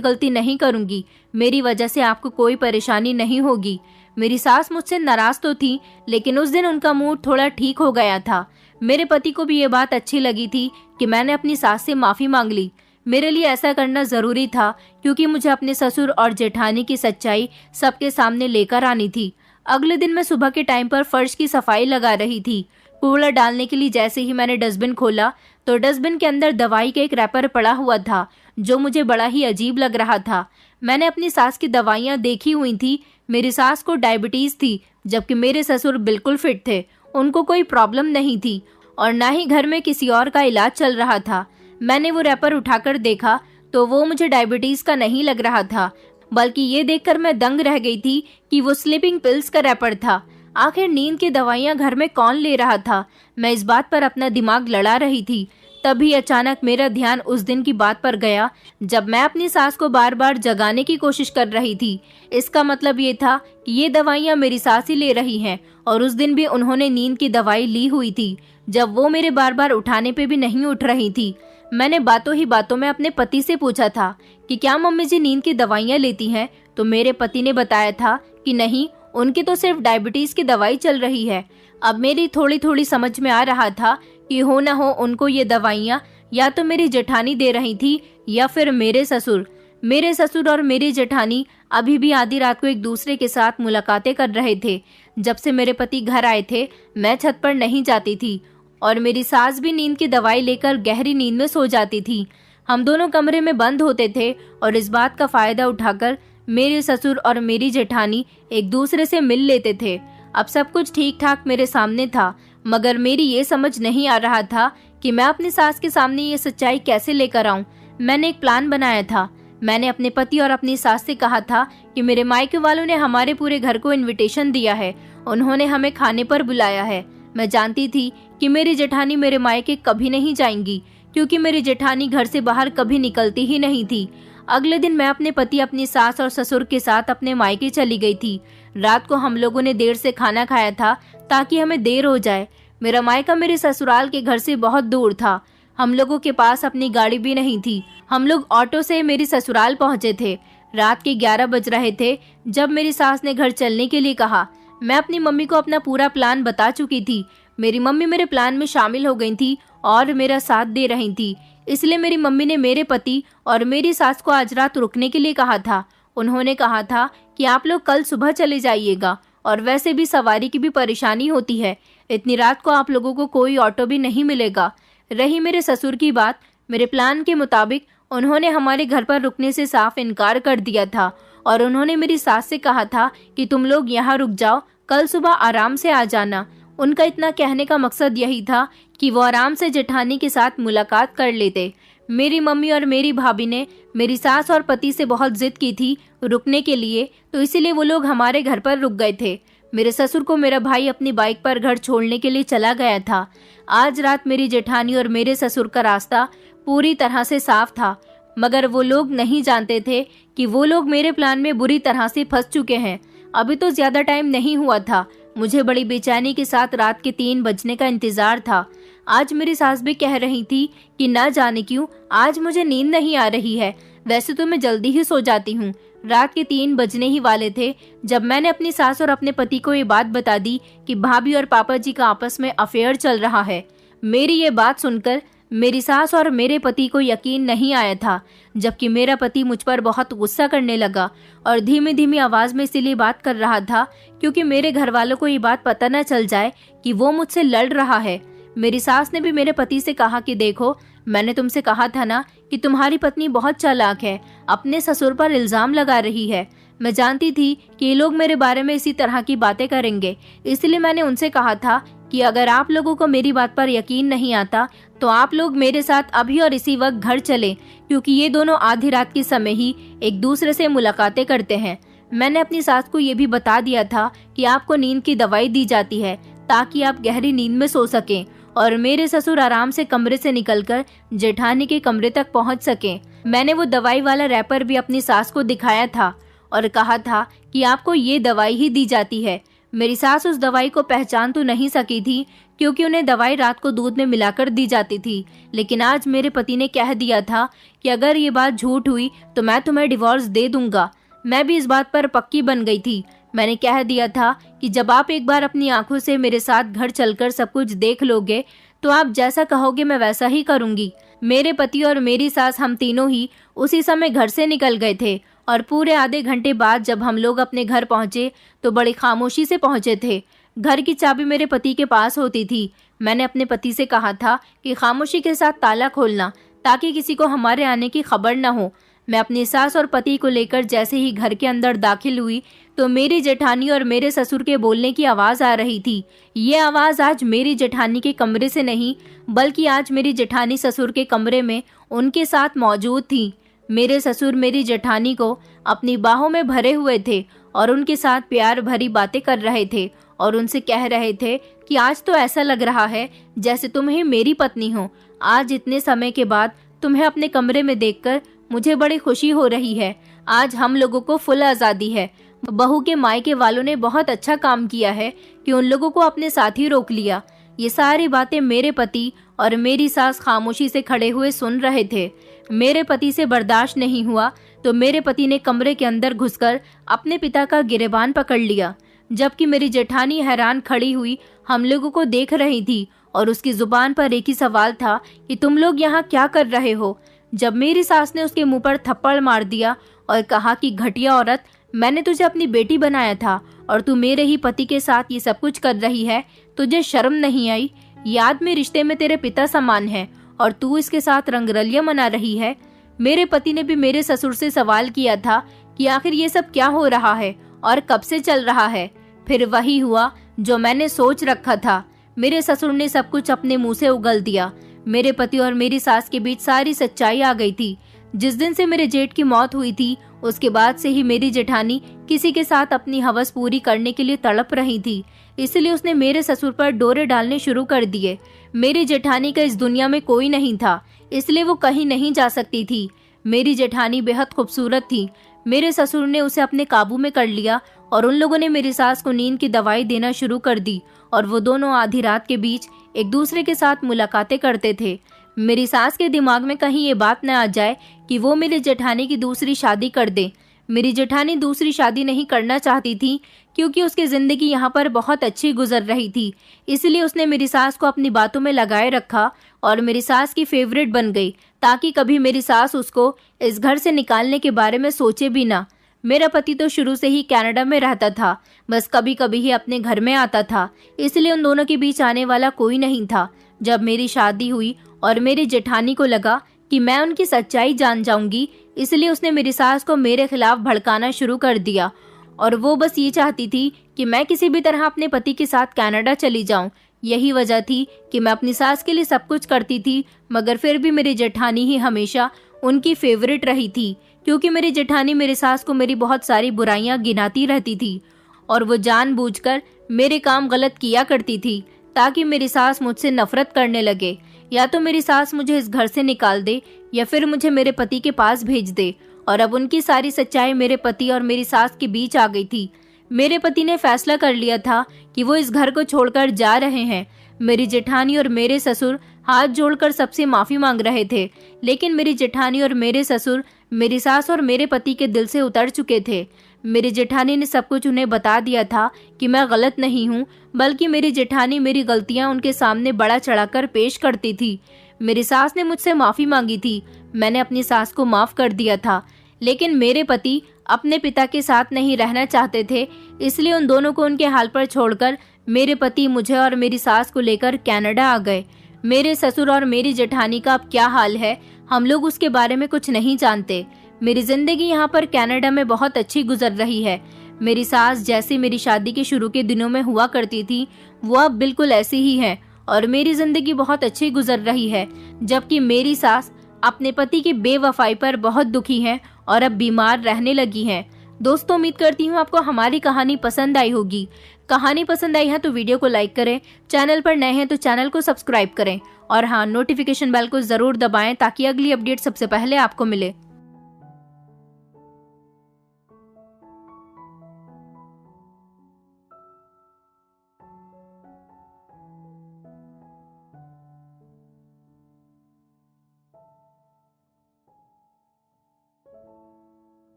गलती नहीं करूँगी। मेरी वजह से आपको कोई परेशानी नहीं होगी। मेरी सास मुझसे नाराज तो थी लेकिन उस दिन उनका मूड थोड़ा ठीक हो गया था। मेरे पति को भी ये बात अच्छी लगी थी कि मैंने अपनी सास से माफ़ी मांग ली। मेरे लिए ऐसा करना ज़रूरी था क्योंकि मुझे अपने ससुर और जेठानी की सच्चाई सबके सामने लेकर आनी थी। अगले दिन मैं सुबह के टाइम पर फर्श की सफाई लगा रही थी। कूड़ा डालने के लिए जैसे ही मैंने डस्टबिन खोला तो डस्टबिन के अंदर दवाई का एक रैपर पड़ा हुआ था जो मुझे बड़ा ही अजीब लग रहा था। मैंने अपनी सास की दवाइयाँ देखी हुई थी। मेरी सास को डायबिटीज़ थी जबकि मेरे ससुर बिल्कुल फिट थे। उनको कोई प्रॉब्लम नहीं थी और ना ही घर में किसी और का इलाज चल रहा था। मैंने वो रैपर उठाकर देखा तो वो मुझे डायबिटीज़ का नहीं लग रहा था, बल्कि ये देखकर मैं दंग रह गई थी कि वो स्लीपिंग पिल्स का रैपर था। आखिर नींद की दवाइयाँ घर में कौन ले रहा था? मैं इस बात पर अपना दिमाग लड़ा रही थी। तभी अचानक मेरा ध्यान उस दिन की बात पर गया जब मैं अपनी सास को बार बार जगाने की कोशिश कर रही थी। इसका मतलब ये था कि ये दवाइयाँ मेरी सास ही ले रही हैं और उस दिन भी उन्होंने नींद की दवाई ली हुई थी जब वो मेरे बार बार उठाने पे भी नहीं उठ रही थी। मैंने बातों ही बातों में अपने पति से पूछा था कि क्या मम्मी जी नींद की दवाइयाँ लेती हैं, तो मेरे पति ने बताया था कि नहीं, उनकी तो सिर्फ डायबिटीज़ की दवाई चल रही है। अब मेरी थोड़ी थोड़ी समझ में आ रहा था कि हो ना हो उनको ये दवाइयाँ या तो मेरी जेठानी दे रही थी या फिर मेरे ससुर। मेरे ससुर और मेरी जेठानी अभी भी आधी रात को एक दूसरे के साथ मुलाकातें कर रहे थे। जब से मेरे पति घर आए थे मैं छत पर नहीं जाती थी और मेरी सास भी नींद की दवाई लेकर गहरी नींद में सो जाती थी। हम दोनों कमरे में बंद होते थे और इस बात का फायदा उठाकर मेरे ससुर और मेरी जेठानी एक दूसरे से मिल लेते थे। अब सब कुछ ठीक ठाक मेरे सामने था, मगर मेरी ये समझ नहीं आ रहा था कि मैं अपनी सास के सामने ये सच्चाई कैसे लेकर आऊं। मैंने एक प्लान बनाया था। मैंने अपने पति और अपनी सास से कहा था कि मेरे मायके वालों ने हमारे पूरे घर को इनविटेशन दिया है, उन्होंने हमें खाने पर बुलाया है। मैं जानती थी कि मेरी जेठानी मेरे मायके कभी नहीं जाएंगी, क्योंकि मेरी जेठानी घर से बाहर कभी निकलती ही नहीं थी। अगले दिन मैं अपने पति, अपनी सास और ससुर के साथ अपने मायके चली गई थी। रात को हम लोगों ने देर से खाना खाया था ताकि हमें देर हो जाए। मेरा मायका मेरे ससुराल के घर से बहुत दूर था। हम लोगों के पास अपनी गाड़ी भी नहीं थी। हम लोग ऑटो से मेरी ससुराल पहुंचे थे। रात के 11 बज रहे थे जब मेरी सास ने घर चलने के लिए कहा। मैं अपनी मम्मी को अपना पूरा प्लान बता चुकी थी। मेरी मम्मी मेरे प्लान में शामिल हो गई थी और मेरा साथ दे रही थी। इसलिए मेरी मम्मी ने मेरे पति और मेरी सास को आज रात रुकने के लिए कहा था। उन्होंने कहा था कि आप लोग कल सुबह चले जाइएगा, और वैसे भी सवारी की भी परेशानी होती है, इतनी रात को आप लोगों को कोई ऑटो भी नहीं मिलेगा। रही मेरे ससुर की बात, मेरे प्लान के मुताबिक उन्होंने हमारे घर पर रुकने से साफ इनकार कर दिया था और उन्होंने मेरी सास से कहा था कि तुम लोग यहाँ रुक जाओ, कल सुबह आराम से आ जाना। उनका इतना कहने का मकसद यही था कि वो आराम से जेठानी के साथ मुलाकात कर लेते। मेरी मम्मी और मेरी भाभी ने मेरी सास और पति से बहुत जिद की थी रुकने के लिए, तो इसीलिए वो लोग हमारे घर पर रुक गए थे। मेरे ससुर को मेरा भाई अपनी बाइक पर घर छोड़ने के लिए चला गया था। आज रात मेरी जेठानी और मेरे ससुर का रास्ता पूरी तरह से साफ था, मगर वो लोग नहीं जानते थे कि वो लोग मेरे प्लान में बुरी तरह से फंस चुके हैं। अभी तो ज्यादा टाइम नहीं हुआ था। मुझे बड़ी बेचैनी के साथ रात के 3 बजने का इंतजार था। आज मेरी सास भी कह रही थी कि ना जाने क्यों आज मुझे नींद नहीं आ रही है। वैसे तो मैं जल्दी ही सो जाती हूँ। रात के 3 बजने ही वाले थे जब मैंने अपनी सास और अपने पति को ये बात बता दी कि भाभी और पापा जी का आपस में अफेयर चल रहा है। मेरी ये बात सुनकर मेरी सास और मेरे पति को यकीन नहीं आया था, जबकि मेरा पति मुझ पर बहुत गुस्सा करने लगा और धीमी धीमी आवाज में इसीलिए बात कर रहा था क्योंकि मेरे घर वालों को ये बात पता न चल जाए कि वो मुझसे लड़ रहा है। मेरी सास ने भी मेरे पति से कहा कि देखो, मैंने तुमसे कहा था ना कि तुम्हारी पत्नी बहुत चालाक है, अपने ससुर पर इल्जाम लगा रही है। मैं जानती थी कि ये लोग मेरे बारे में इसी तरह की बातें करेंगे, इसलिए मैंने उनसे कहा था कि अगर आप लोगों को मेरी बात पर यकीन नहीं आता तो आप लोग मेरे साथ अभी और इसी वक्त घर चलें, क्योंकि ये दोनों आधी रात के समय ही एक दूसरे से मुलाकातें करते हैं। मैंने अपनी सास को ये भी बता दिया था कि आपको नींद की दवाई दी जाती है ताकि आप गहरी नींद में सो सकें और मेरे ससुर आराम से कमरे से निकलकर जेठानी के कमरे तक पहुंच सकें। मैंने वो दवाई वाला रैपर भी अपनी सास को दिखाया था और कहा था कि आपको ये दवाई ही दी जाती है। मेरी सास उस दवाई को पहचान तो नहीं सकी थी क्योंकि उन्हें दवाई रात को दूध में मिलाकर दी जाती थी, लेकिन आज मेरे पति ने कह दिया था कि अगर ये बात झूठ हुई तो मैं तुम्हें डिवोर्स दे दूंगा। मैं भी इस बात पर पक्की बन गई थी। मैंने कह दिया था कि जब आप एक बार अपनी आंखों से मेरे साथ घर चलकर सब कुछ देख लोगे तो आप जैसा कहोगे मैं वैसा ही करूंगी। मेरे पति और मेरी सास हम तीनों ही उसी समय घर से निकल गए थे और पूरे आधे घंटे बाद जब हम लोग अपने घर पहुंचे तो बड़ी खामोशी से पहुंचे थे। घर की चाबी मेरे पति के पास होती थी। मैंने अपने पति से कहा था कि खामोशी के साथ ताला खोलना ताकि किसी को हमारे आने की खबर न हो। मैं अपनी सास और पति को लेकर जैसे ही घर के अंदर दाखिल हुई तो मेरी जेठानी और मेरे ससुर के बोलने की आवाज आ रही थी। ये आवाज आज मेरी जेठानी के कमरे से नहीं, बल्कि आज मेरी जेठानी ससुर के कमरे में उनके साथ मौजूद थी। मेरे ससुर मेरी जेठानी को अपनी बाहों में भरे हुए थे और उनके साथ प्यार भरी बातें कर रहे थे और उनसे कह रहे थे कि आज तो ऐसा लग रहा है जैसे तुम ही मेरी पत्नी हो। आज इतने समय के बाद तुम्हें अपने कमरे में देखकर मुझे बड़ी खुशी हो रही है। आज हम लोगों को फुल आज़ादी है। बहू के मायके वालों ने बहुत अच्छा काम किया है कि उन लोगों को अपने साथ ही रोक लिया। ये सारी बातें मेरे पति और मेरी सास खामोशी से खड़े हुए सुन रहे थे। मेरे पति से बर्दाश्त नहीं हुआ तो मेरे पति ने कमरे के अंदर घुसकर अपने पिता का गिरेबान पकड़ लिया, जबकि मेरी जेठानी हैरान खड़ी हुई हम लोगों को देख रही थी और उसकी जुबान पर एक ही सवाल था कि तुम लोग यहाँ क्या कर रहे हो। जब मेरी सास ने उसके मुंह पर थप्पड़ मार दिया और कहा कि घटिया औरत, मैंने तुझे अपनी बेटी बनाया था और तू मेरे ही पति के साथ ये सब कुछ कर रही है। तुझे शर्म नहीं आई? याद में रिश्ते में तेरे पिता समान है और तू इसके साथ रंगरलियां मना रही है। मेरे पति ने भी मेरे ससुर से सवाल किया था कि आखिर ये सब क्या हो रहा है और कब से चल रहा है। फिर वही हुआ जो मैंने सोच रखा था। मेरे ससुर ने सब कुछ अपने मुंह से उगल दिया। मेरे पति और मेरी सास के बीच सारी सच्चाई आ गई थी। जिस दिन से मेरे जेठ की मौत हुई थी उसके बाद से ही मेरी जेठानी किसी के साथ अपनी हवस पूरी करने के लिए तड़प रही थी, इसलिए उसने मेरे ससुर पर डोरे डालने शुरू कर दिए। मेरी जेठानी का इस दुनिया में कोई नहीं था, इसलिए वो कहीं नहीं जा सकती थी। मेरी जेठानी बेहद खूबसूरत थी। मेरे ससुर ने उसे अपने काबू में कर लिया और उन लोगों ने मेरी सास को नींद की दवाई देना शुरू कर दी और वो दोनों आधी रात के बीच एक दूसरे के साथ मुलाकातें करते थे। मेरी सास के दिमाग में कहीं ये बात न आ जाए कि वो मेरी जेठानी की दूसरी शादी कर दे। मेरी जेठानी दूसरी शादी नहीं करना चाहती थी क्योंकि उसकी जिंदगी यहाँ पर बहुत अच्छी गुजर रही थी, इसलिए उसने मेरी सास को अपनी बातों में लगाए रखा और मेरी सास की फेवरेट बन गई ताकि कभी मेरी सास उसको इस घर से निकालने के बारे में सोचे भी ना। मेरा पति तो शुरू से ही कनाडा में रहता था, बस कभी कभी ही अपने घर में आता था, इसलिए उन दोनों के बीच आने वाला कोई नहीं था। जब मेरी शादी हुई और मेरी जेठानी को लगा कि मैं उनकी सच्चाई जान जाऊंगी, इसलिए उसने मेरी सास को मेरे खिलाफ भड़काना शुरू कर दिया और वो बस ये चाहती थी कि मैं किसी भी तरह अपने पति के साथ कनाडा चली जाऊं। यही वजह थी कि मैं अपनी सास के लिए सब कुछ करती थी, मगर फिर भी मेरी जेठानी ही हमेशा उनकी फेवरेट रही थी क्योंकि मेरी जेठानी मेरी सास को मेरी बहुत सारी बुराइयां गिनाती रहती थी और वो जानबूझकर मेरे काम गलत किया करती थी ताकि मेरी सास मुझसे नफरत करने लगे। या तो मेरी सास मुझे इस घर से निकाल दे या फिर मुझे मेरे पति के पास भेज दे। और अब उनकी सारी सच्चाई मेरे पति और मेरी सास के बीच आ गई थी। मेरे पति ने फैसला कर लिया था कि वो इस घर को छोड़कर जा रहे हैं। मेरी जेठानी और मेरे ससुर हाथ जोड़कर सबसे माफी मांग रहे थे, लेकिन मेरी जेठानी और मेरे ससुर मेरी सास और मेरे पति के दिल से उतर चुके थे। मेरी जेठानी ने सब कुछ उन्हें बता दिया था कि मैं गलत नहीं हूँ, बल्कि मेरी जेठानी मेरी गलतियाँ उनके सामने बड़ा चढ़ाकर पेश करती थी। मेरी सास ने मुझसे माफी मांगी थी, मैंने अपनी सास को माफ कर दिया था, लेकिन मेरे पति अपने पिता के साथ नहीं रहना चाहते थे, इसलिए उन दोनों को उनके हाल पर छोड़कर मेरे पति मुझे और मेरी सास को लेकर कनाडा आ गए। मेरे ससुर और मेरी जेठानी का अब क्या हाल है, हम लोग उसके बारे में कुछ नहीं जानते। मेरी जिंदगी यहाँ पर कनाडा में बहुत अच्छी गुजर रही है। मेरी सास जैसी मेरी शादी के शुरू के दिनों में हुआ करती थी, वो अब बिल्कुल ऐसी ही है और मेरी जिंदगी बहुत अच्छी गुजर रही है, जबकि मेरी सास अपने पति की बेवफाई पर बहुत दुखी है और अब बीमार रहने लगी हैं। दोस्तों, उम्मीद करती हूँ आपको हमारी कहानी पसंद आई होगी। कहानी पसंद आई है तो वीडियो को लाइक करें, चैनल पर नए हैं तो चैनल को सब्सक्राइब करें और हाँ, नोटिफिकेशन बेल को जरूर दबाएं ताकि अगली अपडेट सबसे पहले आपको मिले।